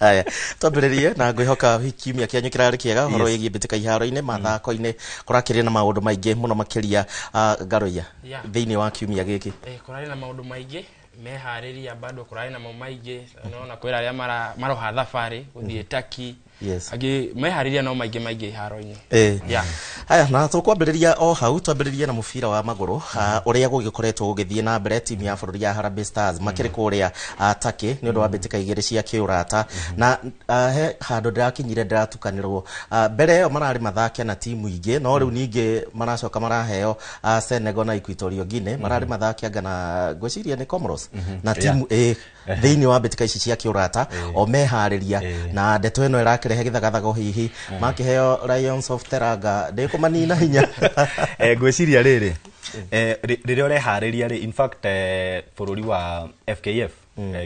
Aya twambiririe na ngwihoka kiumia kianyu kirari kiega horo yigi mbitika iharo-ini mathako-ini kurakiria na maundu maingi muno makiria Ngaroia thiini wa kiumia giki kurari na maundu maingi mehariria bado kurari na maundu maingi naona kwira aria maroha thabari guthie Turkey agi mehariria no maingi iharo-ini haya na tukwambiriria o hau twambiririe na mubira wa maguru uria gugikoretwo gugithie na mbere timu ya bururi ya Harambee Stars makiri kuria Turkey ni undu wa mbitika igiri cia kiurata na he handu ndirakinyire ndiratukanirwo mbere yo marari mathake na timu ingi no riu ningi maracoka maraheo Senegal na Equatorial Guinea marari mathake ngana gwiciria ni Comoros na timu thiini wa mbitika ici cia kiurata o mehariria na ndeto ino irakirehe githagathago hihi makiheo Lions of Teranga ndikumanina hinya gwiciria riri riria urehariria ri in fact bururi wa FKF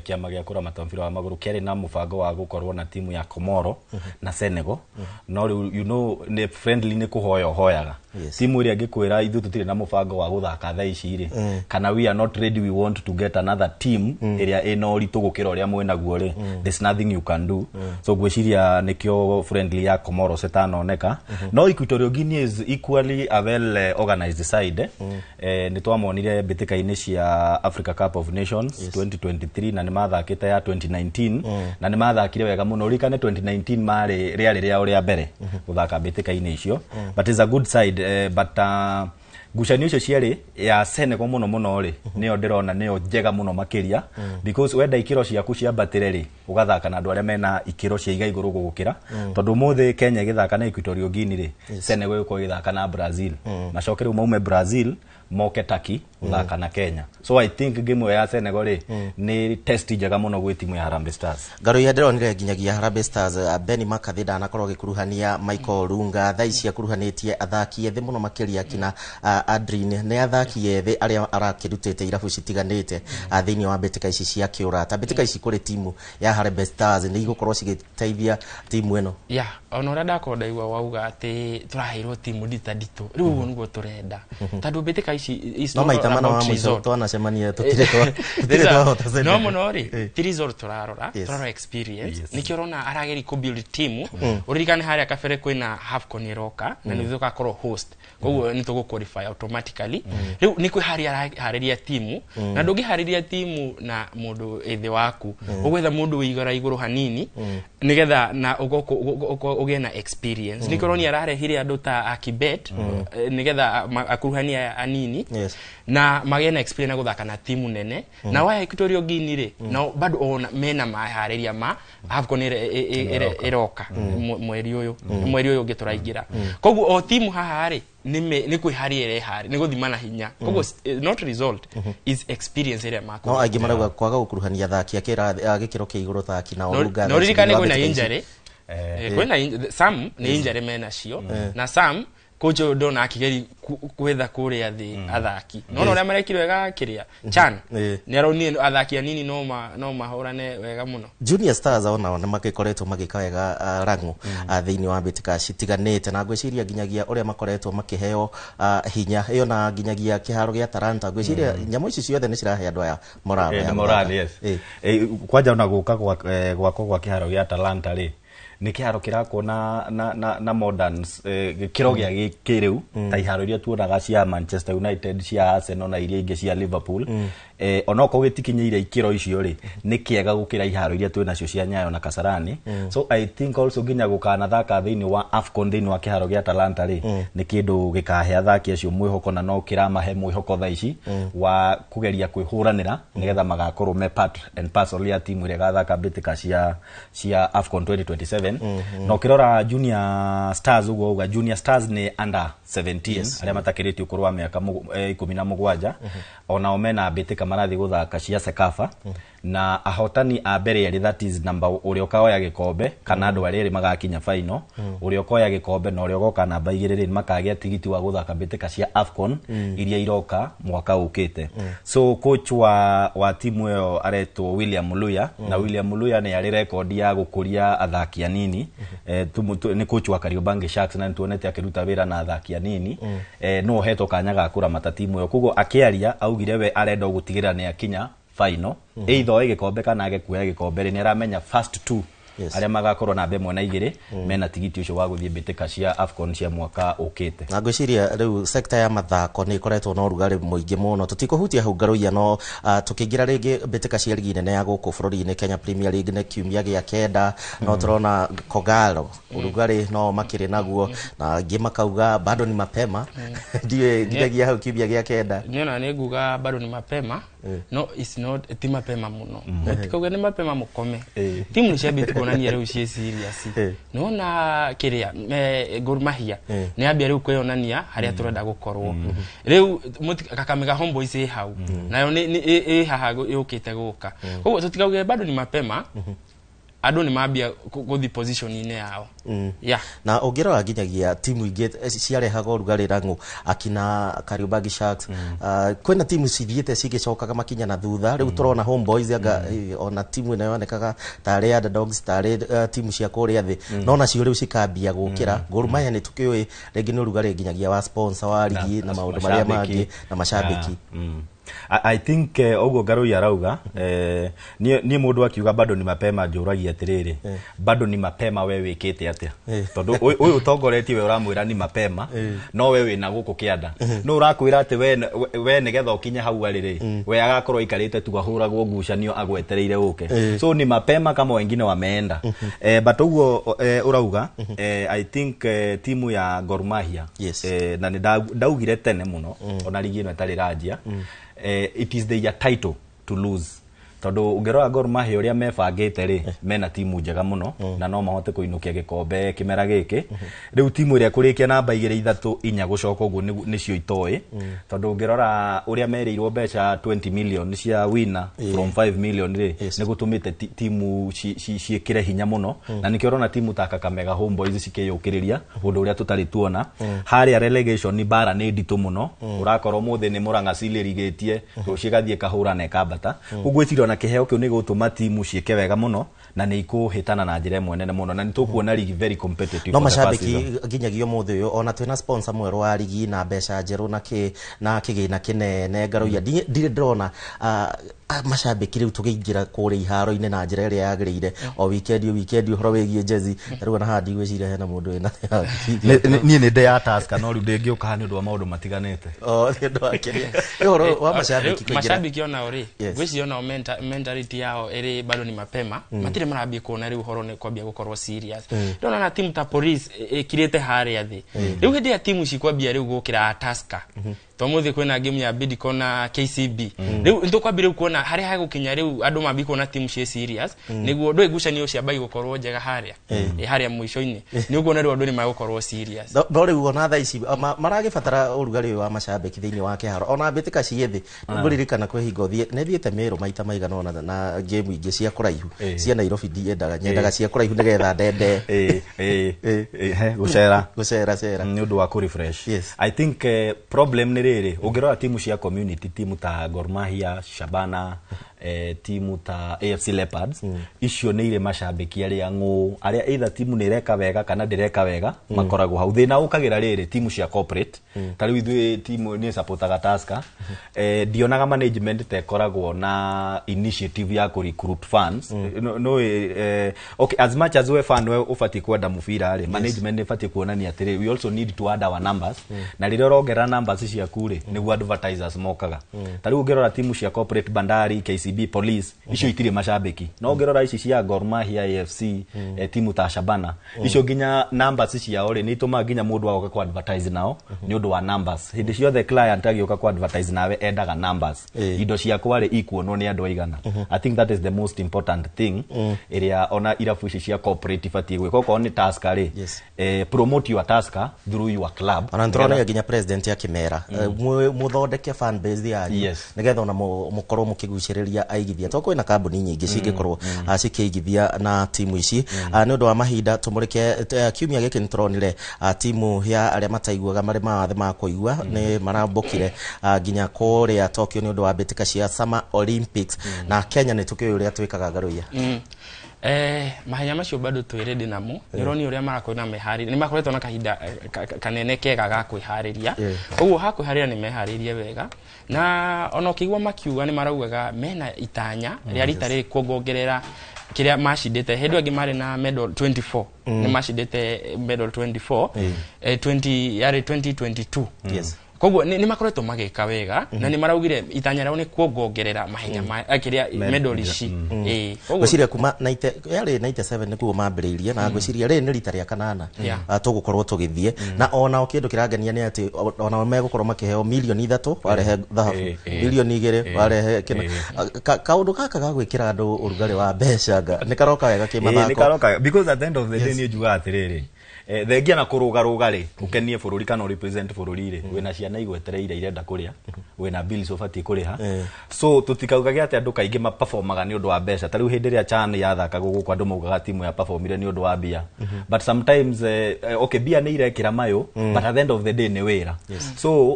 kiama gia kuramata mpira wa maguru kiari na mubango wa gukorwo na timu ya Komoro na Senegal no you know ne friendly ne kuhoyaga timu iria ngikwira ithu tutire na mubango wa guthaka tha ici ri kana we are not ready, we want to get another team iria ina uritu gukira uria mwenaguo ri there's nothing you can do so gwiciria nikio friendly ya Komoro setanoneka no Equatorial Guinea is equally a well organized side ni twamonire mbitika-ini cia Africa Cup of Nations 2023 na ni mathakite ya 2019 na ni mathakire wega muno rikane 2019 mari riari ria uria mbere guthaka mbitika-ini icio but is a good side but gucanio icio ciari ya Senegal muno ri niyo ndirona niyo njega muno makiria because wenda ikiro ciaku cia batire ri ugathaka na andu aria mena ikiro cia iga iguru gugukira tondu muthe Kenya githaka na Equatorial Guinea ri Senegal iko githaka na Brazil na cokere maume Brazil moke Turkey thaka na Kenya so I think game ya Senegal ri ni test njega muno gwi timu ya Harambee Stars Ngaroia ndironire nginyagia Harambee Stars Beni Makathida anakorwo gikuruhania Michael Lunga tha ici akuruhanitie athaki ethi muno makiria kina Adrien ne athaki ethi aria arakirutite irabu citiganite thiini wa mbitika ici cia kiurata mbitika ici kuri timu ya Harambee Stars ni igukorwo cigiteithia timu eno ona ura ndakondaigwa wauga ati turaheirwo timu nditandito riu uguo niguo turenda tondu mbitika ici no maita mana wa mwico twanacemania tutire no muno ri result turarora experience nikio rona arageri ku build team uririkane haria kabere kwina AFCON iroka na nithuka korwo host koguo nitugo qualify automatically riu ni kwihariria timu na ndungihariria timu na mundu ethi waku ugwetha mundu wigora iguru hanini nigetha na ugie na experience nikoroni ararehire andu ta Akibet nigetha akuruhania anini na magena experience na guthaka na timu nene na wa Equatorial Guinea ri no bado ona mena mahariria ma AFCON iroka mweri uyu ngituraingira koguo o timu haha ri ni kwihariire hari ni guthimana hinya koguo not result is experience area mako no aingi marauga kwaga gukuruhania thaki akira gikiro kia iguru thaki na oruga no ririkane kwina injury kwina some ni injury mena cio na some kojo ndona akigeri kwetha kuria thi athaki no ria marekire wega kiria Chan ni aroni athaki anini no mahorane wega muno Junior Stars ona magikoretwo magika wega rangu thiini wa mbitika citiganite na gwiciria nginyagia uria makoretwo makiheo hinya iyo na nginyagia kiharo gia Talanta gwiciria nyamu ici ciothe ni cirahe andu aya morale yes kwanja ona guka gwa kiharo gia Talanta ri ni kiharo kirako na modern gikiro gia gikiriu ta iharo iria tuonaga cia Manchester United cia Arsenal na iria ingi cia Liverpool onoko gitikinyire ikiro icio ri ni kiega gukira iharo iria twenacio cia Nyayo na Kasarani so I think also ginya gukana thaka thiini wa AFCON thiini wa kiharo gia Talanta ri ni kindu gikahe athaki acio mwihoko na no kiramahe mwihoko tha ici wa kugeria kwihuranira nigetha magakorwo me part and parcel ya timu iria gathaka mbitika cia AFCON 2027 no kirora Junior Stars ugo Junior Stars ni under 17 aria matakiriti ukorwa miaka 17 ona omena mbitika marathi guthaka cia Sekafa na ahotani a mbere yari that is number uriokaoya gikombe kana andu ari magakinya final uriokoya gikombe na uriogoka namba 2 makagia tigiti wa guthaka mbitika cia AFCON iria iroka mwaka ukite so coach wa timu yo aretwo William Luya na William Luya ni ari record ya gukuria athaki anini ni coach wa Kariobangi Sharks na ntuonete akiruta wira na athaki anini no heto kanyaga kura matatimu yo kugo akiaria augire we arenda gutigira ni akinya final either gikombe kana agekuya gikombe ni aramenya first two aria magakorwo na mbemwe na igire mena tigiti ucio wa guthie mbitika cia AFCON cia mwaka ukite na ngwiciria riu sector ya mathako ni ikoretwo na urugari muingi muno tutikuhutia hau ngaruia no tukingira ringi mbitika cia ligi nene ya guku bururi-ini Kenya Premier League ne kiumia gia kenda no turona Kogalo urugari no makiri naguo na ngima kauga bado ni mapema ndiye nginya hau kiumia gia kenda niona ni nguga bado ni mapema no it's not ti mapema muno tikauga ni mapema mukome timu ni ciambia tukonania riu cie serious nona kiria Gor Mahia ni ambia riu kweyonania haria turenda gukorwo riu Kakamega Homeboys hau nayo ni haha yukite guka koguo tutikauge bado ni mapema ado ni mabia guthi position ine yao na ongera nginyagia timu ingi ciarehaga urugari rangu akina Kariobangi Sharks kwena timu cithiete cigicokaga makinya na thutha riu turona Homeboys anga ona timu ino yonekaga tare Underdogs tare timu cia kuria thi no nacio riu cikambia gukira Gor Mahia ni tukioi regi ni urugari nginyagia wa sponsor wa ligi na maundu maria mangi na mashabiki I think ogo Garoi arauga ni mundu akiuga bado ni mapema njuragia atiriri bado ni mapema we wikite atia tondu uyu utongoretie we uramwira ni mapema no we wina guku kianda no urakwira ati we nigetha ukinye hau ariri we agakorwo ikarite tu ahuragwo ngucanio agwetereire uke so ni mapema kama wengine wameenda but ugo urauga I think timu ya Gor Mahia na ni daugire tene muno ona ligi ino etari ranjia it is their title to lose tondu ungerora Gor Mahia uria mebangite ri mena timu njega muno na no mahote kuinukia gikombe kimera giki riu timu iria kurikia namba 2-3-4 gucoka uguo nicio itoi tondu ungerora uria mereirwo beca 20 million cia winner from 5 million ri ni gutumite timu ciikire hinya muno na nikiorona timu ta Kakamega Homeboys cikiyukiriria undu uria tutari tuona haria relegation ni bara ni nditu muno urakorwo muthi ni Murang'a cilirigetie rucigathie kahura na ekambata ugwitiro na kiheo kiu ni gutuma timu ciike wega muno na ni ikuhitana na njira imwe nene muno na ni tukuona ligi very competitive no mashabiki nginyagio muthe uyu ona twina sponsor mweru wa ligi na mbeca njeru na kigina kinene Ngaruia ndire ndrona mashabiki riu tugiingira kuri iharo-ine na njira iria yagirire o weekend uhoro wigie jezi riu na handi gwicira hena mundu ina ni nde ya Tusker no riu ndingiuka ni undu wa maundu matiganite ni ndo akiria uhoro wa mashabiki kuingira mashabiki ona uri gwiciria ona mentality yao iri bado ni mapema matire marambia kuona riu uhoro ni kwambia gukorwo serious ndona na timu ta Police ikirite haria thi riu hindi ya timu cikwambia riu gukira Tusker tomuthi kwena game ya Bidco na KCB riu ntukwambia kuona haria hagukinya riu andu mambiko na timu cie serious niguo ndwe gucanio cia bai gukorwo njega haria haria mwisho-ini ni uguo na riu andu ni magukorwo serious no riu ona tha ici maragibatara urugari wa mashabiki thiini wa kiharo ona mbitika ciethi nguririkana kwihingo ne thiete Meru maita maigana ona na game ingi cia kuraihu cia Nairobi nyendaga cia kuraihu nigetha ndende gucera ni undu wa ku refresh I think problem ni riri ungirora timu cia community timu ta Gor Mahia Shabana timu ta AFC Leopards icio ni ire mashabiki aria ngu aria either timu ni reka wega kana ndireka wega makoragwo hau thina ukagira riri timu cia corporate tari ithui timu ni supportaga Tusker dionaga management te koragwo na initiative ya ku recruit fans no okay as much as we fan we ufati kwenda mufira ari management ifati kuonania atiri we also need to add our numbers na rire rogera numbers cia kure niguo advertisers mokaga tari ungirora timu cia corporate Bandari KCB Police icio itire mashabiki no ngirora ici cia Gor Mahia AFC timu ta Shabana icio ginya numbers cia ore ni tuma ginya mundu agoka ku advertise nao ni undu wa numbers hindi cio the client agioka ku advertise nawe endaga numbers indo cia kware ikuonwo ni andu aigana I think that is the most important thing area ona irafu ici cia cooperative ati gwiko ko ni Tusker ri promote your Tusker through your club ana ndrona ginya president ya Kimera muthondeke fan base ya nigetha ona mukorwo mukiguciriria aigithia to kwina kambuni nyingi cingikorwo cikigithia na timu ici ni undu wa mahinda tumurike kiumia giki nitronire timu ya aria mataiguaga mari mawathe ma kuigua ni marambukire ginya kuria Tokyo ni undu wa mbitika cia Summer Olympics na Kenya ni tukio uria twikaga Ngaruia mahenya macio bado twiredi namo nironi uria marakwena mehari ni makoretwo na kahinda kanene kega ga kwihariria koguo ha kwihariria ni meharirie wega na ona kigwa makiuga ni maraugaga mena itanya ria ritari kuongerera kiria mashidete hedo agi mari na medal 24 ni mashidete medal 24 2022 yes koguo ni makoretwo magika wega na ni maraugire itanya rao ni kuongerera mahenya akiria medal ici gwiciria kuma 97 nikuo mambiriirie na gwiciria ri ni rita ria kanana tugukorwo tugithie na ona kindu kirangenia ni ati ona megukorwo makiheo milioni 3 warehe dhahabu milioni 2 warehe kina kaundu kaka ga gwikira andu urugari wa mbeca ni karoka wega kimathako ni karoka because at the end of the day ni juga atiriri thengia na kuruga ri ukenie bururi kana represent bururi ri wina ciana igwetereire irenda kuria wina bills ofati kuriha so tutikauga ati andu kaingi ma performaga ni undu wa mbeca tariu hindi ria Chan yathaka guku andu maugaga timu ya performire ni undu wa bia but sometimes okay bia ni irekira mayo but at the end of the day ni wira so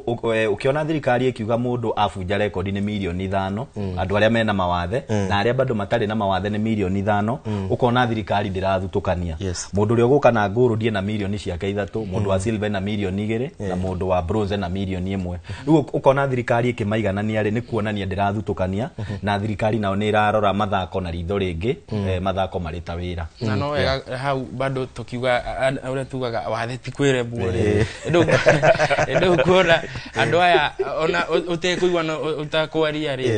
ukiona thirikari ikiuga mundu afunja record ni milioni 5 andu aria mena mawathe na aria bado matari na mawathe ni milioni 5 ukona thirikari ndirathutukania mundu ri uguka na nguru die na milioni ciake 3 mundu wa silver na milioni 2 na mundu wa bronze na milioni 1 riu ukona thirikari ikimaiganania ri ni kuonania ndirathutukania na thirikari nao ni irarora mathako na ritho ringi mathako marita wira na no hau bado tukiuga ure tugaga watheti kwire buore ndo kuona andu aya ona utekuigwa no utakwaria ri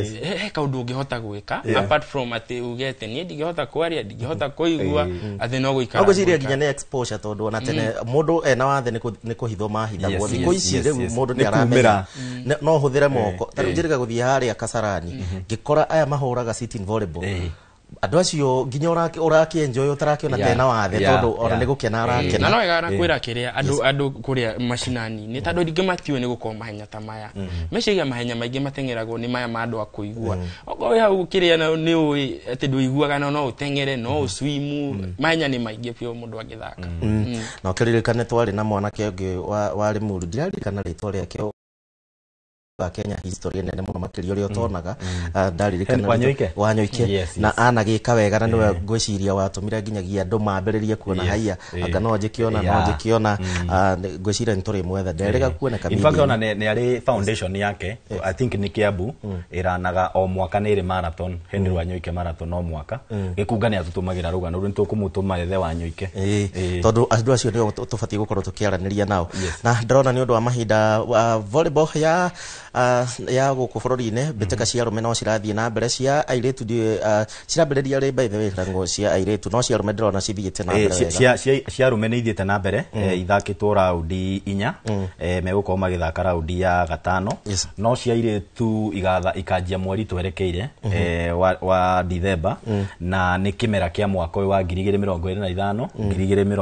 kaundu ungihota gwika apart from ati ugete ni ndigihota kwaria ndigihota kuigua ati no guikara ogociria ginya ne exposure tondu ona tene mundu ena wathe ni kuhithwo mahithagwo thiko ici riu mundu ni aramera no huthire moko tari njiriga guthie haria Kasarani ngikora aya mahuraga sitting volleyball andu acio ginya urakienjoy utarakiona tena wathe tondu ona ni gukena arakena no wega na kwira kiria andu kuria mashinani ni tondu ndigimatiwe ni gukoma mahenya ta maya meshiga mahenya maingi matengeragwo ni maya mandu akuigua ogo hau kiria ni ui ati nduiguaga no utengere no uswimu mahenya ni maingi pio mundu agithaka no kiririkane twari na mwanake ungi wari muru ndirarikana ritwa riake Kenya history nene muno makirio rio tonaga ndaririkana Wanyoike na anagika wega na niwe ngwiciria watumira nginyagia andu mambiririe kuona haya anga no njikiona ngwiciria nturi mwetha nderega kuoneka in fact ona ne ari foundation yake I think ni Kiambu iranaga o mwaka ni ri marathon Henry Wanyoike marathon o mwaka gikungania atutumagira rugano ru ntukumutuma ethe Wanyoike tondu andu acio ndio tubati gukorwo tukiaraniria nao na ndrona ni undu wa mahinda volleyball ya guku bururi-ini mbitĩka cia arume no cirathie na mbere cia airitu cirambĩrĩria ri by the way rango cia airitu no cia arume ndĩrona cithiĩte na mbere cia arume nĩ ithiĩte na mbere ithakĩtwo raundi 4 megũkorwo magĩthaka raundi ya 5 no cia airitu ikanjia mweri twerekeire wa Dithemba na nĩ kĩmera kĩa mwaka ũyũ wa 2025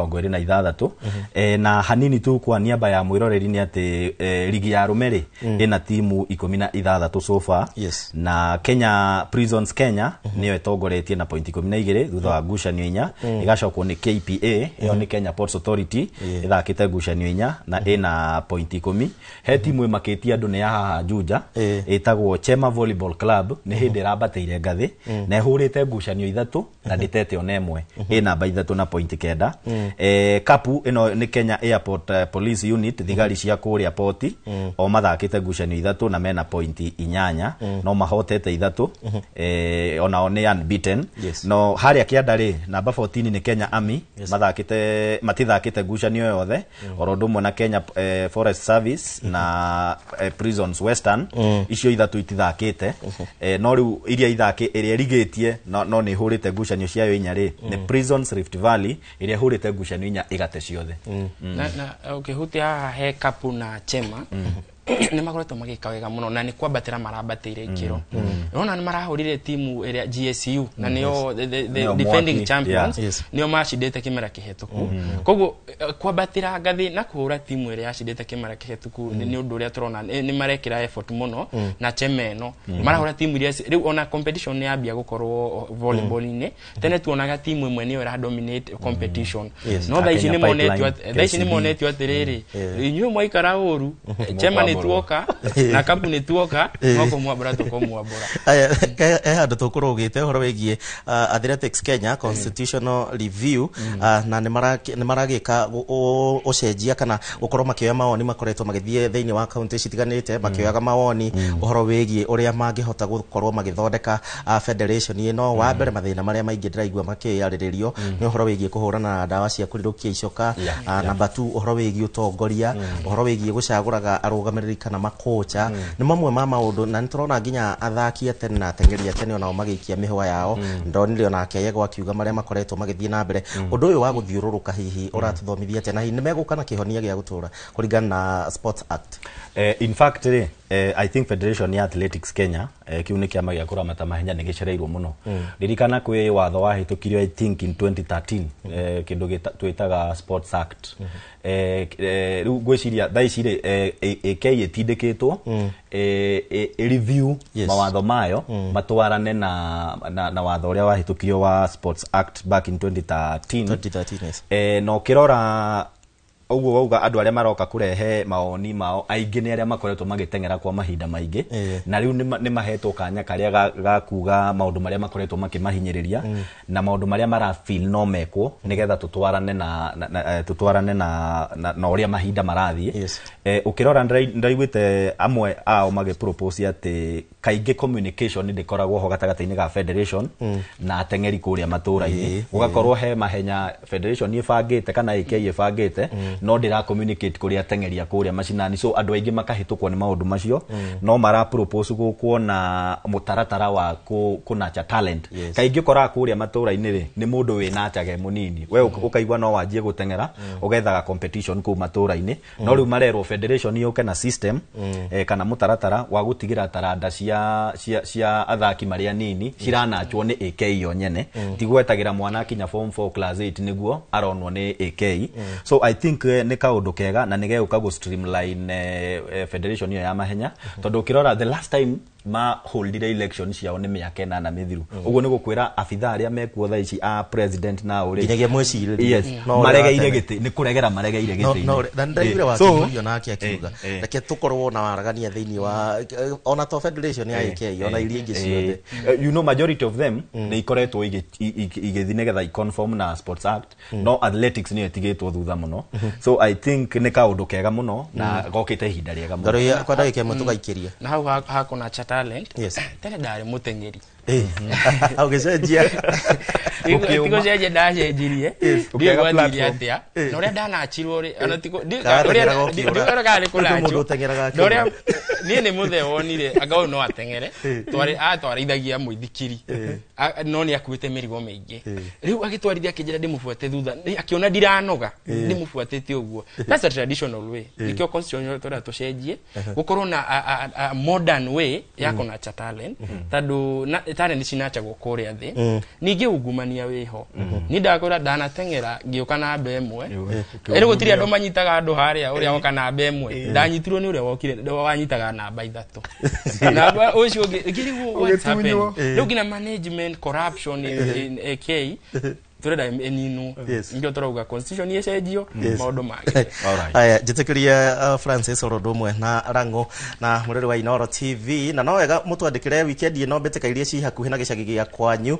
2026 na hanini tu kwa niaba ya mwĩroreri nĩ atĩ ligi ya arume ri ina timu 16 so far na Kenya Prisons Kenya niyo etongoretie na point 12 thutha wa ngucanio 4 igacokwo ni KPA iyo ni Kenya Ports Authority ithakite ngucanio 4 na ina point 10 he timu imakitie andu ni ya haha Juja itagwo Chema Volleyball Club ni hindi rabateire ngathi na ihurite ngucanio 3 na nditete ona imwe ina namba 3 na point 9 kapu ino ni Kenya Airport Police Unit thigari cia kuria port o mathakite ngucanio 3 na mena point 8 no mahotete 3 ona one unbeaten no haria kiandari namba 14 ni Kenya Army matithakite ngucanio yothe orodumwe na Kenya Forest Service na Prisons Western icio 3 itithakite no riu iria iria rigetie no ni hurite ngucanio ciayo 4 ri ni Prisons Rift Valley iria hurite ngucanio 4 igate ciothe na ukihutia he kapu na Chema ni makoretwo magika wega muno na ni kwambatira marabatire ikiro nona ni marahurire timu area GSU na niyo the defending champions niyo mashidete kimera kihetuku koguo kwambatira ngathi na kuhura timu area yashidete kimera kihetuku ni undu uria turona ni marekira effort muno na Chemeno marahura timu iria riu ona competition ni yambia gukorwo volleyball ni tene tuonaga timu imwe niyo ira dominate competition no tha ici ni monetio atiriri inyu mwaikara uru Chema ni tuoka na kapu ni tuoka ngoko mwabora to komwabora handu tukurugite horo wegie Athletics Kenya constitutional review na ni maragika ucenjia kana ukorwo makioya mawoni makoretwo magithie thiini wa county citiganite makioyaga mawoni uhoro wegie uria mangihota gukorwo magithondeka federation ino wa mbere mathina maria maingi ndiraigua makiyariririo ni uhoro wegie kuhurana na ndawa cia kurirukia icoka number 2 uhoro wegie utongoria uhoro wegie gucaguraga arugamiriri kana makocha ni mamwe ma maundu na niturona nginya athaki atene na atengeri atene onao magikia mihwa yao ndonire ona akeyego akiuga maria makoretwo magithie na mbere undu uyu wa guthiururuka hihi uratuthomithia atena hihi nimegukana kihonia gia gutura kuringana na Sports Act. In fact I think Federation ya Athletics Kenya kiuni kiama gia kuramata mahenya ni gicereirwo muno ririkana kwi watho wa hitukirio I think in 2013 kindu twitaga Sports Act riu gwiciria thaicire AK itindikitwo review mawatho mayo matwarane na watho uria wa hitukirio wa Sports Act back in 2013 no kirora uguo wauga andu aria maroka kurehe maoni mao aingi ni aria makoretwo magitengera kwa mahinda maingi na riu ni mahetwo kanya karia gakuga maundu maria makoretwo makimahinyiriria na maundu maria mara feel no mekwo nigetha tutwarane na uria mahinda marathie ukirora ndaiguite amwe ao mage propose ati kaingi communication ndikoragwo ho gatagataini ga federation na atengeri kuria matura-ini ugakorwo he mahenya federation ibangite kana AK ibangite no ndira communicate kuri atengeria kuria macinani so andu aingi makahitukwo ni maundu macio no mara propose kuona mutaratara wa kunacha talent kaingi kora kuria matura-ini ri ni mundu wina chage munini we ukaigwa no wanjie gutengera ugethaga competition ku matura-ini no riu marero federation yoke na system kana mutaratara wa gutigira taranda cia athaki maria nini ciranachwo ni AK yo nyene tigwetagira mwana kinya form 4 class 8 niguo aronwo ni AK so I think ni kaundu kega na nigeuka go streamline federation yo ya mahenya tondu kirora the last time ma hold election ciao ni miaka 8 mithiru uguo ni gukwira afitha aria mekuo tha ici a president na uri nginyagia mwecirĩrie maregeire giti ni kuregera maregeire giti no ndaigire wa kiurio nake akiuga reke tukorwo na waragania thiini wa ona to federation ya AK ona iria ingi ciothe you know majority of them ni ikoretwo igithi nigetha iconform na Sports Act no athletics ni etigitwo thutha muno so I think ni kaundu kega muno na gokite ihinda riega muno ngaruya kwa ndagika imwe tugaikiria na hau hakuna talent tene ndari mutengeri ugicenjia tiko cenjia ndacenjirie ndio gwathiri atia na uria ndanachirwo ri ona tiko ndio uria gari kulacho na uria nie ni muthe wonire agao no atengere twarithagia muithikiri no ni akuite mirigo maingi riu agitwarithia kinjira ndimufuate thutha akiona ndiranoga ndimufuatete uguo that's a traditional way ikio constitution tora tucenjie gukorwo na modern way ya kunacha talent tadu talent cinacha gukuria thi ningi ungumania wiho ni ndakora ndanatengera ngioka na mbemwe ere gutiri andu manyitaga andu haria uria woka na mbemwe ndanyitirwo ni uria wokire wanyitaga namba 3 namba ucio ngiriwo what's happening looking at management corruption in AK tureda eninu ndio turauga constitution yecenjio maundu mage aya jitikiria Francis Orodomwe na Rango na muriri wa Inoro TV na no wega mutwandikire weekend ino mbeteka iria ci hakuhi na gicagi gia kwanyu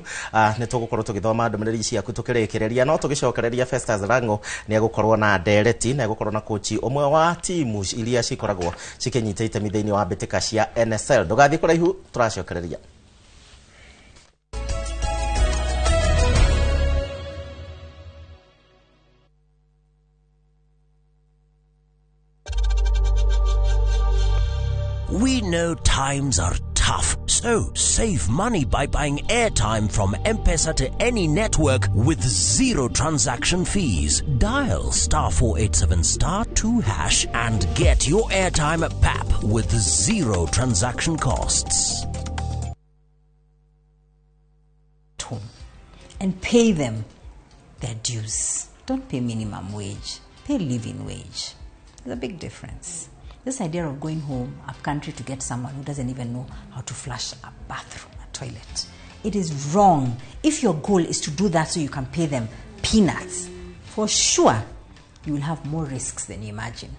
ni tugukorwo tugithoma ndumiriri ici aku tukirekereria no tugicokereria Festus Rango ni agukorwo na ndereti na agukorwo na coach omwe wa timu iria cikoragwo cikinyita itemi thiini wa mbeteka cia NSL ndugathi kuraihu turacokereria. We know times are tough, so save money by buying airtime from M-Pesa to any network with zero transaction fees. Dial *487*2# and get your airtime PAP with zero transaction costs. And pay them their dues. Don't pay minimum wage. Pay living wage. There's a big difference. This idea of going home up country to get someone who doesn't even know how to flush a bathroom, a toilet, it is wrong. If your goal is to do that so you can pay them peanuts, for sure you will have more risks than you imagine.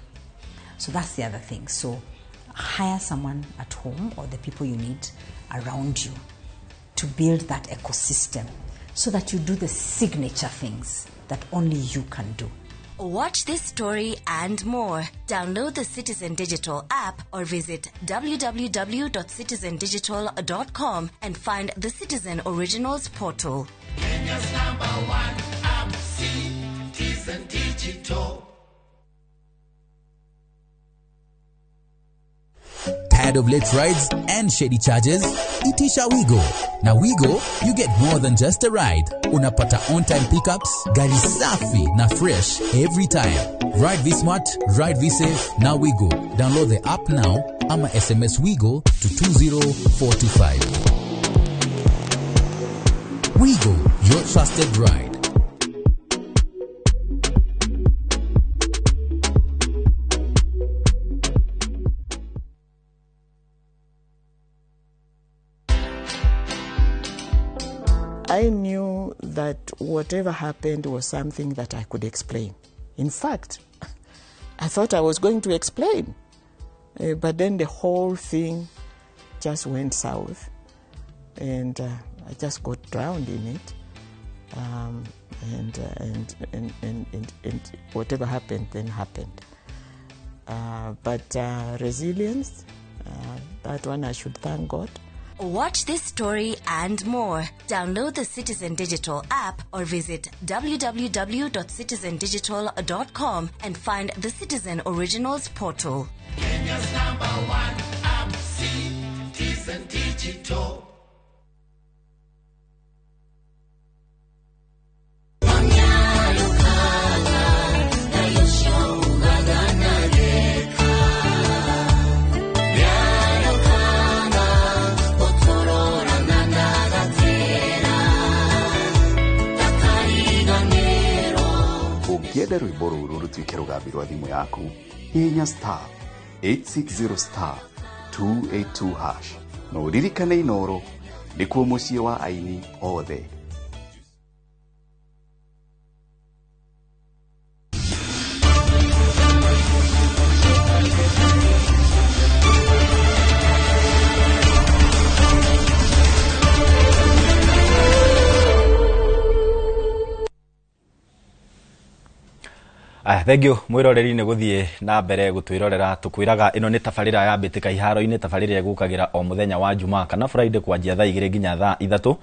So that's the other thing. So hire someone at home or the people you need around you to build that ecosystem so that you do the signature things that only you can do. Watch this story and more. Download the Citizen Digital app or visit www.citizendigital.com and find the Citizen Originals portal. Kenya's #1 app, Citizen Digital. Tired of late rides and shady charges? Itisha Wigo. Na Wigo, you get more than just a ride. Unapata on-time pickups, gari safi na fresh every time. Ride V-Smart, ride V-Safe, na Wigo. Download the app now, ama SMS Wigo to 20425. Wigo, your trusted ride. I knew that whatever happened was something that I could explain. In fact, I thought I was going to explain, but then the whole thing just went south, and I just got drowned in it. And whatever happened then happened. But resilience, that one I should thank God. Watch this story and more. Download the Citizen Digital app or visit www.citizendigital.com and find the Citizen Originals portal. Kenya's #1 app, Citizen Digital. Ukienda rwimbo ruru rutuike rugambi rwa thimu yaku, hihinya *860 *282# no ririkane Inoro nikuo muciĩ wa aini othe. Thank you mwiroreri ni guthie na mbere gutwirorera tukwiraga ino ni tabarira ya mbitika iharo-ini, tabarira igukagira o muthenya wa Jumaa kana Friday kwanjia thaa 2 nginya thaa 3,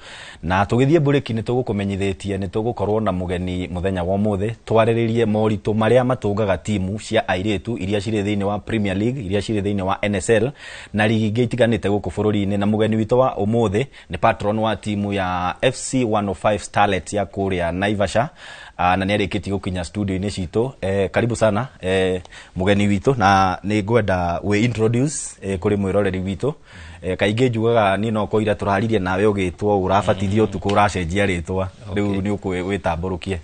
na tugithie bureki ni tugukumenyithitie ni tugukorwo na mugeni muthenya wa muthe twariririe moritu maria matungaga timu cia airitu iria ciri thiini wa Premier League, iria ciri thiini wa NSL na ligi ingi itiganite guku bururi-ini, na mugeni witu wa umuthe ni patron wa timu ya FC 105 Starlet ya kuria Naivasha, na nĩ arĩkĩtie gũkinya studio-inĩ citũ. Karibu sana mugeni witũ, na nĩ ngwenda we introduce kũrĩ mwĩroreri witũ. Kaingĩ njugaga ni no koira tũraririe nawe ũgĩtwo ũrabatithio ũtukũ ũracenjia rĩtwa, rĩu nĩ ũkwĩtambũrũkie.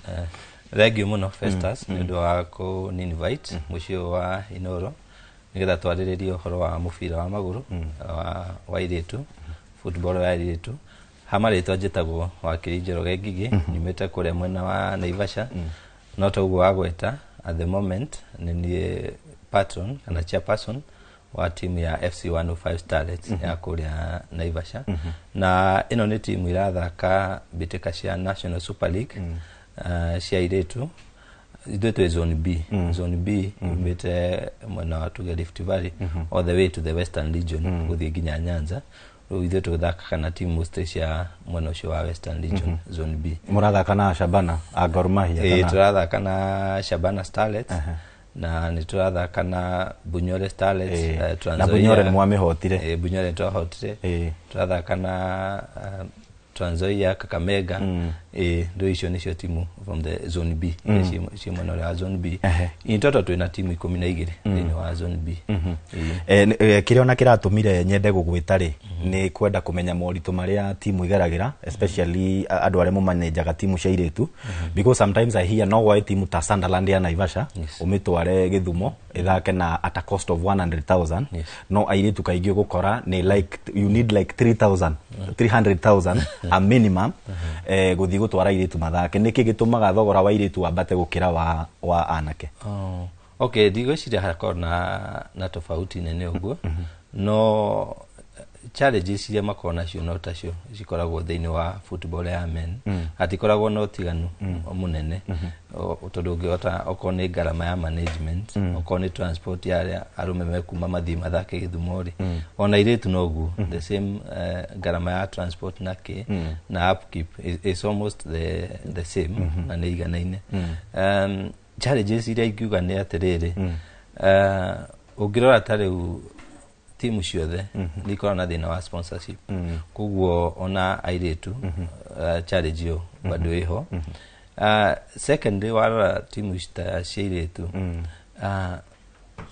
Thank you muno Festus nĩ ũndũ wa kũ-invite mũciĩ wa Inoro nĩgetha twarĩrĩrie ũhoro wa mũbira wa magũrũ wa airĩtu, football ya airĩtu. Hamarĩtwa njĩtagwo Wakiri Njoroge Ngigi, nyumĩte kũrĩa mwena wa Naivasha, no toguo wagweta. At the moment nĩ patron kana chairperson wa timu ya FC 105 Starlet ya kũrĩa Naivasha, na ĩno nĩ timu irathaka mbĩtĩka cia National Super League cia airĩtu. Ithuĩ twĩ zone B. Zone B nyumĩte mwena wa tuge Rift Valley all the way to the Western Region gũthiĩ nginya Nyanza. Ithuĩ tũthakaga na timu cia mwena ũcio wa Western Region Zone B. Mũrathaka na Shabana Gor Mahia kana? Tũrathaka na Shabana Starlet na nĩ tũrathaka na Bunyore Starlet, na Bunyore nĩ mwamĩhotire. Bunyore twahotire. Tũrathaka na Trans Nzoia, Kakamega, ndio icio nicio timu from the Zone B, cio mwena wa Zone B. In total twina timu 12 thĩinĩ wa Zone B. Kĩrĩa ona kĩratũmire nyende gũgwĩta-rĩ nĩ kwenda kũmenya moritũ marĩa timu igeragĩra, especially andũ arĩa mũmanejaga timu cia airĩtu, because sometimes I hear no woe timu ta Sunderland ya Naivasha ũmĩtware Gĩthumo ithake na at a cost of 100,000, no airĩtu kaingĩ gũkora nĩ like you need like 300,000 a minimum gũthiĩ gũtwara airĩtu mathake. Nĩkĩ gĩtũmaga thogora wa airĩtu wambate gũkĩra wa anake? Okay, digweciria hakona na tofauti nene uguo no challenges iria makona cio no tacio cikoragwo thiini wa football ya men hatikoragwo no tiganu munene tondu ungiota okorwo ni ngarama ya management okorwo ni transport ya arume mekuma mathii mathake Githumori ona iretu noguo the same ngarama ya transport na upkeep is almost the same na ni iganaine challenges iria ingiuga ni atiriri ungirora tariu timu ciothe nikorwo na thina wa sponsorship kuguo ona airetu challenge yo bado iho secondly warora timu ciairetu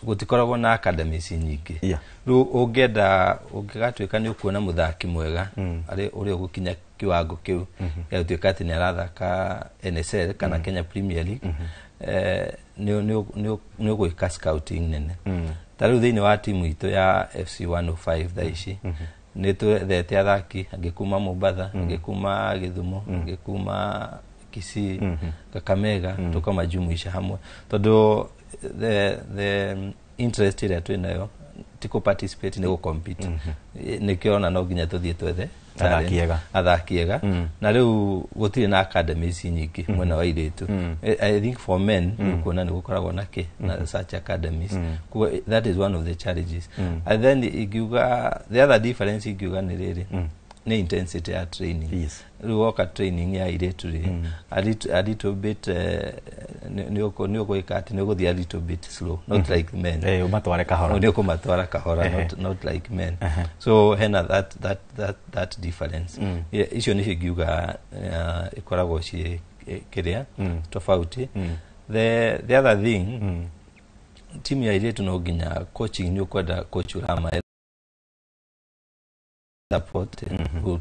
gutikoragwo na academies nyingi ru ungigatuika ni ukuona muthaki mwega ari uri ugukinya kiwango kiu ya tuika ati ni arathaka NSL kana Kenya Premier League ni ugwika scouting nene tariu thiini wa timu itu ya FC 105 thaici ni twethete athaki angikuma Mombasa angikuma Githumo angikuma Kisii Kakamega tukamajumuisha hamwe tondu the interest ira twinayo tiko participate ni go compete nikiona no ginya tuthie twethe athakiega na riu gutire na academies nyingi mwena wa iretu I think for men kuona ni gukoragwo na such academies that is one of the challenges and then igiuga the other difference igiuga ni riri ni intensity ya training riu woka training ya iretu a little bit ni gwika ati ni guthia a little bit slow not like men umatware kahora ni kumatwara kahora not like men so hena that difference icio ni higiuga ikoragwo ci kiria tofauti the other thing team ya iretu no ginya coaching ni ukwenda coach urama support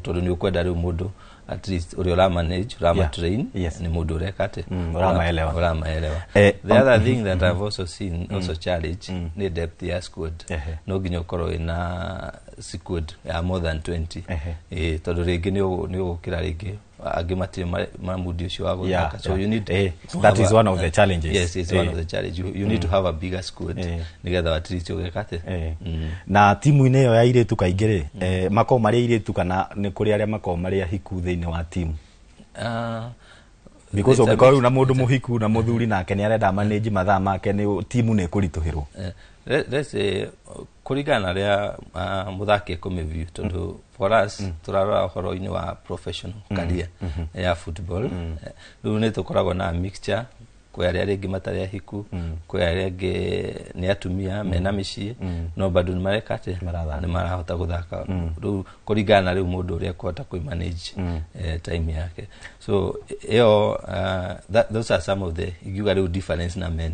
tondu ni ukwenda riu mundu at least uri ora manage ora train ni mundu rekate ora maelewa the other thing that I've also seen also challenge ni depth ya squad no ginya ukorwo ina squad ya more than 20 tondu ringi ni ugukira ringi agimatire mamudi ucio wa guthaka so you need that is one of the challenges yes it's one of the challenge you need to have a bigger squad nigetha at least ugekate na timu ine yo ya iretu kaingire mako mari iretu kana ni kuri aria mako mari hiku thiini wa timu because ungekora na mundu muhiku na muthuri nake ni arenda manage mathaa make ni timu ni kurituhirwo let's say kurigana ria muthaki kumiview tondu for us turarora horo-ini wa professional career ya football riu ni tukoragwo na mixture kwa aria ringi matari hiku kwa aria ringi ni atumia mena micii no bado ni marekate ni marahota guthaka riu kurigana riu mundu uria kwota ku manage time yake so those are some of the you got difference na men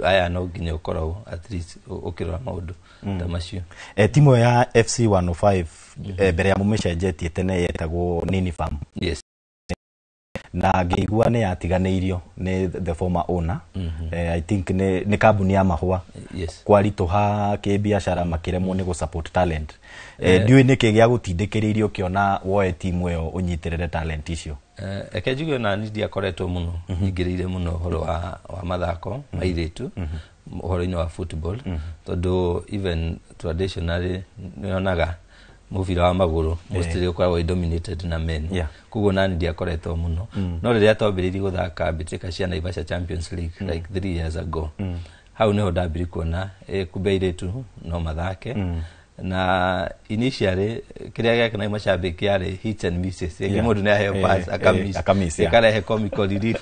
aya no ginya ukorwo at least ukirora maundu tamacio timu ya FC 105 mbere ya mumecenjetie tene yetagwo Nini Farm yes na ngeigua ni yatiganeirio ni the former owner I think ni kambuni ya mahua kwarituha kibiashara makiremwo ni go support talent ndiwe niki gia gutindikiririo kiona woe timu yo unyitirire talent icio ekejugo na ni diakoretwo muno ingirire muno horo wa mathako mairetu horo-ini wa football tondu even traditionally nionaga muvira wa maguru mostly ukoragwo dominated na men kuguo nani ndiakoretwo muno no riria twambiririe guthaka bitika cia Naivasha Champions League like 3 years ago hau niho ndambiri kuona kubeiretu no mathake na initially kiria gake na mashabiki yale hits and misses yengi mundu ni ahe pass akamis ikalehe comical relief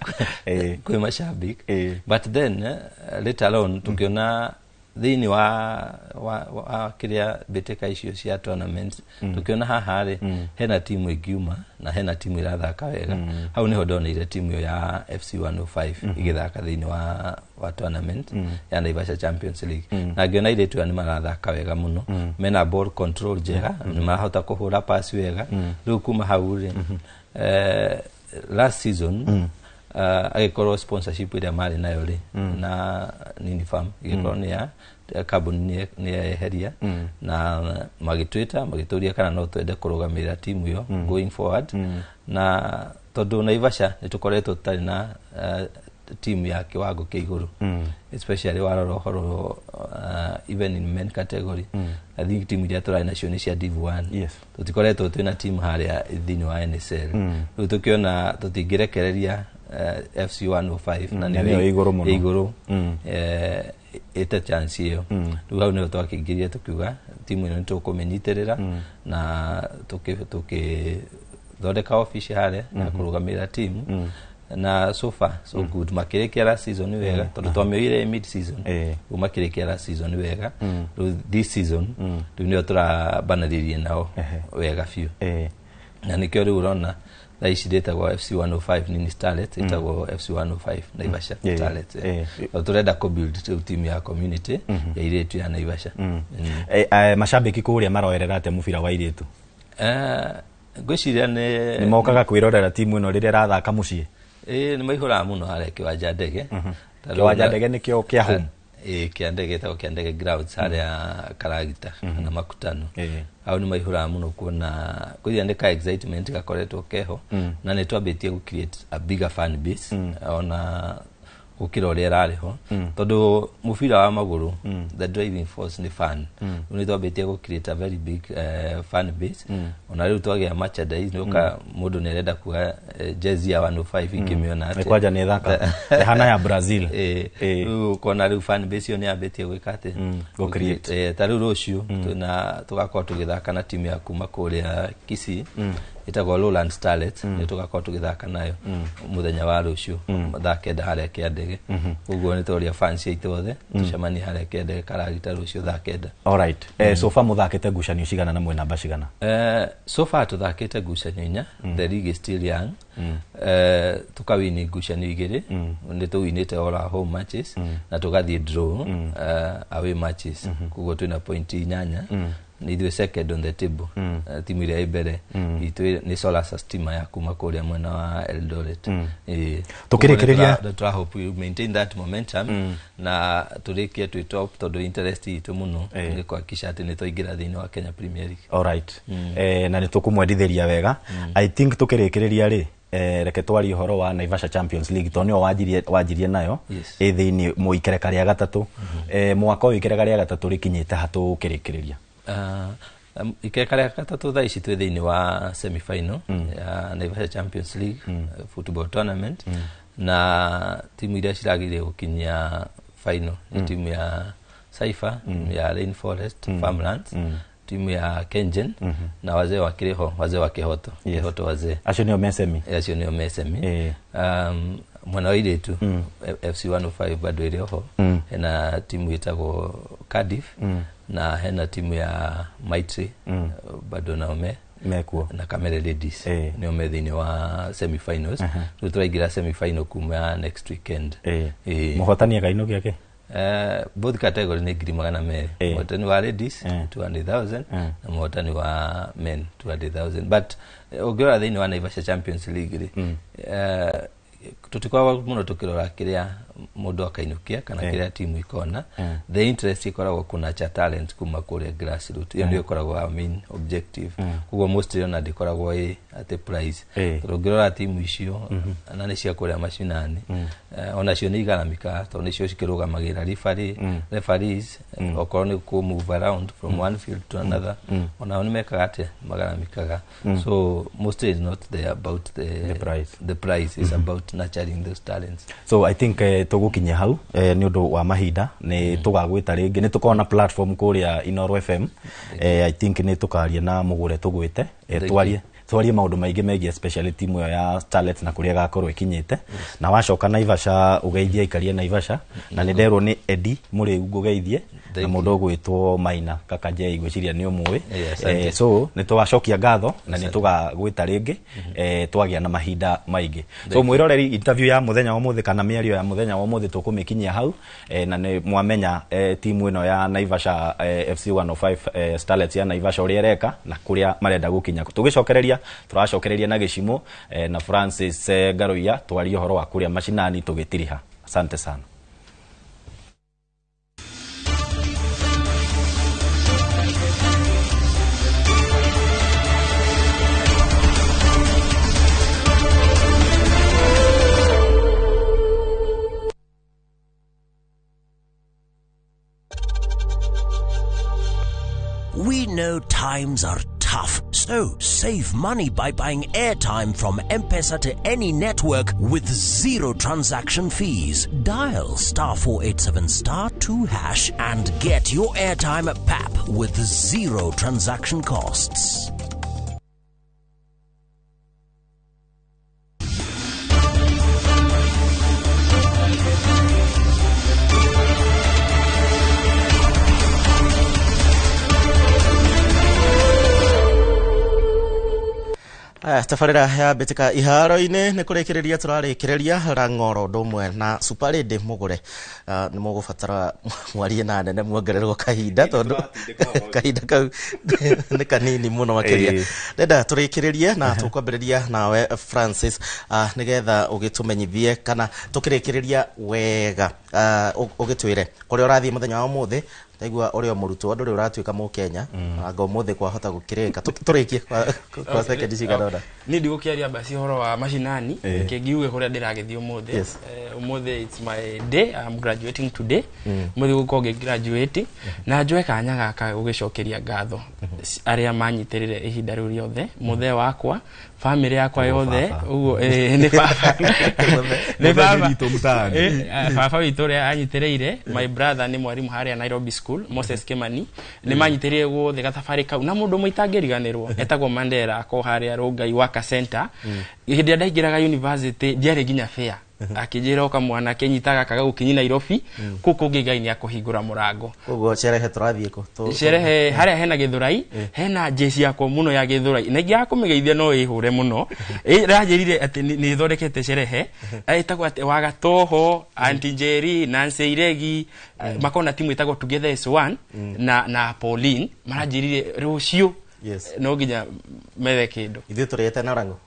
kwa mashabiki but then later on tukiona thiini wa kiria bitika icio cia tournaments tukiona haha hena timu igiuma na hena timu irathaka wega hau niho ndonire timu ya FC 105 igithaka thiini wa tournament ya Naivasha Champions League na ngiona iretu ni marathaka wega muno mena ball control jega ni marahota kuhura pass wega riu kuma hau last season agikorwo sponsorship iria mari nayo na Nini Farm igikorwo ni ya kambuni ni eheria na magituria kana no twende kurugamira timu yo going forward na tondu Naivasha nitukoretwo tutari na team ya kiwango kia iguru especially warora horo even in men category I think team iria turai nacio ni cia Div 1 tutikoretwo twina team haria thini wa NSL riu tukiona tutingirekereria FC 105 na ni iguru ita chance hiyo riu hau nio twakingiria tukiuga timu ino nitukumenyitirira na thondeka office haria na kurugamira timu na so far so good makirekia la season wega tondu twamioire mid season umakirekia la season wega this season ndio turabanaririe nao wega fiu na nikio riu urona thaici ndetagwo FC 105 nini Starlet itagwo FC 105 Naivasha Starlet turenda kubuild team ya community ya iretu ya Naivasha mashabiki kuria maroerera ate mubira wa iretu ngwiciria ni mokaga kwirorera timu ino riria rathaka mucii ni maihura muno hare kiwanja ndege kiwanja ndege nikio kia home kia ndege ta kia ndege grounds hare Karagita na Makutano au ni maihura muno kuona kuthia ndeka excitement gakoretwo keho na ni twambitie ku create a bigger fan base ona ukira uri rariho tondu mubira wa maguru the driving force ni fan ni twambitie ku create a very big fan base ona riu twagia merchandise nuka mundu ni renda kuga jersey ya 105 ikimiona ate kwaja ni thaka hana ya Brazil kona riu fan base yo ni ambitie gwikate go create tariu rucio tuna tugakorwo tugithaka na timu ya kuma kuria Kisii itagwo Lowland Starlet ni tugakorwo tugithaka nayo muthenya wa rucio mathake haria kia ndege uguo ni toria fans aitu othe tucemani haria kia ndege Karagita rucio thakenda. All right so far muthakite ngucanio cigana na mwe namba cigana so far tuthakite ngucanio 4 the league is still young tukawini ngucanio 2 ni tuwinite all our home matches na tugathie draw away matches kuguo twina point 8 ni the second on the table timu ile ibere itu ni Solar System ya kuma kuria mwena wa Eldoret tukirekereria try hope we maintain that momentum na turekia tu top todo interest itu muno ni kuhakikisha ati ni toingira thini wa Kenya Premier League. All right na ni tukumwendithiria wega I think tukirekereria ri reke twari horo wa Naivasha Champions League tonio wajirie nayo thini muikereka ria gatatu mwaka uyu ikereka ria gatatu rikinyite hatu kirekereria ikereka ria gatatu thaici twi thini wa semi final ya Naivasha Champions League football tournament na timu iria ciragire gukinya final ni timu ya Saifa ya Rainforest Farmlands timu ya Kengen na wazee wa Kireho wazee wa Kihoto Kihoto wazee acio nio mesemi mwana wa iretu FC 105 bado ile ho na timu itagwo Cardiff na hena timu ya Maitri bado naome mekuo na Kamere Ladies ni omethini wa semi finals tutaigira semi final kuma next weekend muhotani akaino giake both category ni ngiri magana mere muhotani wa ladies 200,000 na muhotani wa men 200,000 but ugira thini wa Naivasha Champions League tutikwa muno tukirora kiria mundu akainukia kana kiria timu ikona the interest ikoragwo kuna cha talent kuma kuria grassroots iyo ndio ikoragwo main objective kugo most ona dikoragwo at prize rogirora timu icio na ni cia kuria mashinani ona cio ni igaramika to ni cio cikirugamagira referees okorwo ni ku move around from one field to another ona ni mekaga ate magaramikaga so most is not there about the prize is about nurturing those talents. So I think tugukinya hau ni undu wa mahinda ni tugagwita ringi ni tukona platform kuria Inoro FM I think ni tukaria na mugure tugwite twarie maundu maingi megie especially timu ya Starlet na kuria gakorwo ikinyite na wacoka Naivasha ugeithia ikaria Naivasha na ni nderwo ni Edi muri ugeithie na mundu gwitwo Maina kaka je igwiciria ni umwe so ni twacokia ngatho na ni tugagwita ringi twagia na mahinda maingi so mwiroreri interview ya muthenya wa muthi kana miario ya muthenya wa muthi tukumikinyia hau na ni mwamenya timu ino ya Naivasha FC 105 Starlet ya Naivasha uria reka na kuria marenda gukinya tugicokereria turacokereria na gicimo na Francis Garuya twari horo wa kuria mashinani tugitiriha. Asante sana. know times are tough, so save money by buying airtime from M-Pesa to any network with zero transaction fees. Dial *487*2# and get your airtime PAP with zero transaction costs. tabarĩra ya mbĩtĩka iharo-inĩ nĩ kũrĩkĩrĩria tũrarĩkĩrĩria Rang'oro ndũmwe na Super Lady mũgũre nĩ mũgũbatara mwarie na nene muongererwo kahinda tondũ kahinda kau nĩ kanini mũno makĩria ndenda tũrĩkĩrĩrie na tũkwambĩrĩria nawe Francis nĩgetha ũgĩtũmenyithie kana tũkĩrĩkĩrĩria wega ũgĩtwĩre kũrĩa ũrathiĩ mũthenya wa ũmũthĩ taigua ũrĩa mũrutwo ndũrĩ ũratuĩka Mũkenya anga ũmũthĩ kwahota gũkĩrĩka tũrĩkie kwa sekendi cigana ni ndigũkĩaria basi ũhoro wa mashinani kĩngiuge kũrĩa ndĩragĩthiĩ ũmũthĩ ũmũthĩ it's my day I'm graduating today mũthĩ gũkorwo graduate na njoe kanya gaka gũgĩcokeria ngatho arĩa manyitĩrĩre ihinda rĩu rĩothe mũthee wakwa family yakwa yothe uguo ni baba ni baba baba witũ ũrĩa anyitĩrĩire my brother ni mwarimu harĩa Nairobi School Moses Kimani ni manyitĩrĩire guothe gathabarĩ kau na mũndũ mũitangĩriganĩrwo etagwo Mandela ko harĩa Rongai Waka Center hĩndĩ ĩrĩa ndaingĩraga university ndiarĩ nginya fair akĩnjĩra oka mwana kenyitaga kaga gũkinyi Nairobi kuko ngai nĩ akũhingũra mũrango ũguo cerehe tũrathiĩ kũ cerehe harĩa hena Gĩthũrai hena jeshi yako muno ya Gĩthũrai na ngia kũmĩgeithia no ĩhũre muno ranjĩrire atĩ nĩ thondekete cerehe etagwo atĩ Wagatoho Aunty Jerry Nancy Iregi makona timu etagwo Together as One na Pauline maranjĩrire rũciũ no nginya methe kĩndũ ithuĩ tũrĩete na Rango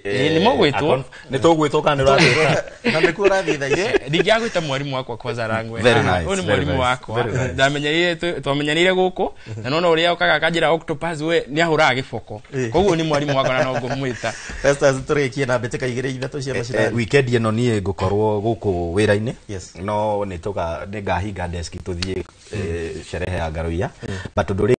ni mogwĩtwo nĩ tũgwĩtwo kana ũrathiĩ na nĩ kũrathiĩ thaĩ ndingĩagwĩta mwarimu wakwa kwanza Rangwe ũyũ nĩ mwarimu wakwa ndamenyereire twamenyanĩire gũkũ na nona ũrĩa okaga akanjĩra Octopus we nĩ ahũraga gĩboko koguo nĩ mwarimu wakwa na no ngũmwĩta Festus tũrĩkie na mbĩtĩka igĩrĩ ithatũ cia macindano weekend ĩno niĩ ngũkorwo gũkũ wĩra-inĩ no nĩ ngahinga desk tũthiĩ sherehe ya Ngaruiya but ũndũ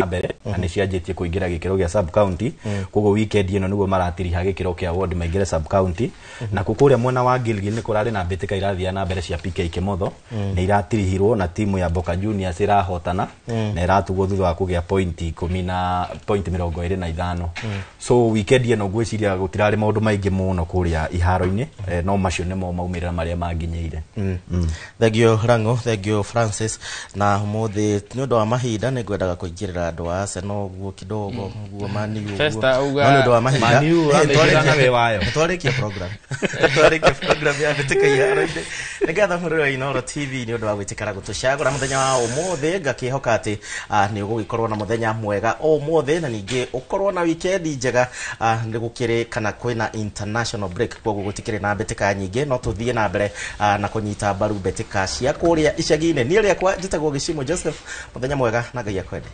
mbere na nĩ cianjĩtie kũingĩra gĩkĩro gĩa sub county koguo weekend ĩno nĩguo maratiriha gĩkĩro kĩa ward maingĩre sub county na kũrĩa mwena wa Gilgil nĩ kũrarĩ na mbĩtĩka irathiĩ na mbere cia PK Kimotho nĩ iratirihirwo na timu ya Boca Juniors irahotana na iratugwo thutha wa kũgĩa point 10 na point 25 so weekend ĩno ngwĩciria gũtirarĩ maũndũ maingĩ mũno kũrĩa iharo-inĩ no macio nĩmo maumĩrĩra marĩa manginyĩire thengio Rango thengio Francis na ũmũthĩ nĩ ũndũ wa mahinda nĩ ngwendaga kũingĩrĩra andũ a Arsenal guo kidogo guo Man U nĩ ũndũ wa mahinda Man U na we wayo twarĩkia program ya mbĩtĩka iharo-inĩ nĩgetha mũrũri wa Inooro TV nĩ ũndũ wa gwĩtĩkara gũtũcagũra mũthenya wa ũmũthĩ ngakĩhoka atĩ nĩ ũgũgĩkorwo na mũthenya mwega ũmũthĩ na ningĩ ũkorwo na weekend njega nĩ gũkĩrĩ kana kwĩna international break koguo gũtikĩrĩ na mbĩtĩka nyingĩ no tũthiĩ na mbere na kũnyita mbaru mbĩtĩka cia kũrĩa icagi-inĩ niĩ rĩakwa njĩtagwo Gĩcimo Joseph mũthenya mwega na Ngai akwende.